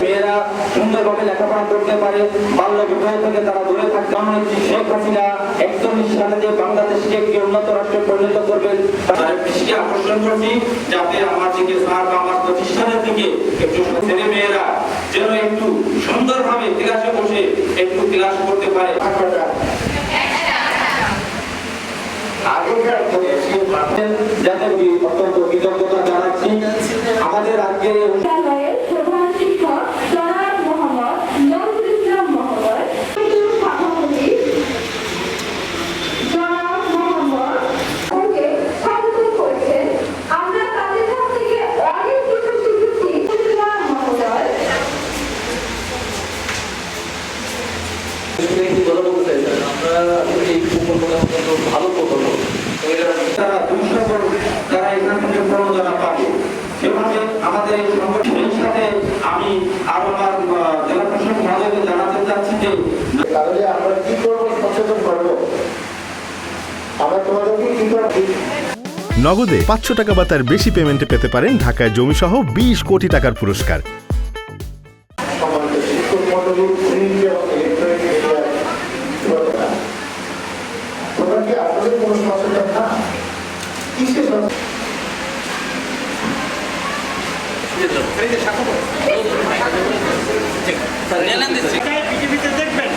মেয়েরা সুন্দরভাবে লেখাপড়া করতে পারে, বাল্য বিবাহ থেকে তারা দূরে থাকতে। শেখ হাসিনা 41 সালে যে বাংলাদেশকে একটি উন্নত রাষ্ট্রে পরিণত করবেন তার দৃষ্টি আকর্ষণ করছি, যাতে আমার থেকে স্যার বা আমার প্রতিষ্ঠানের থেকে একটু ছেলে মেয়েরা যেন একটু সুন্দরভাবে ক্লাসে বসে একটু ক্লাস করতে পারে। যাতে অত্যন্ত কৃতজ্ঞতা জানাচ্ছি। আমাদের আজকে প্রধান শিক্ষক জনাব মোহাম্মদ নজরুল ইসলাম মহোদয়, সভাপতি জনাব মোহাম্মদ ওকে স্বাগত করেছেন। আমরা তাদের কাছ থেকে অনেক কিছু শিখেছি। ইসলাম মহোদয় ভালো প্রকল্প তারা এখান থেকে প্রণোদনা পাবে। সেভাবে আমাদের এই সংগঠনের সাথে আমি আরো আমার জেলা প্রশাসক মহোদয়কে জানাতে চাচ্ছি যে তাহলে আমরা কি করবো, সচেতন করবো, আমরা তোমাদেরকে কি করবো। নগদে 500 টাকা বা তার বেশি পেমেন্টে পেতে পারেন ঢাকায় জমিসহ 20 কোটি টাকার পুরস্কার। শিক্ষক মন্ডলী তোমরা কি আসলে কোনো সচেতন না? কিসে পৃথিবীতে দেখবেন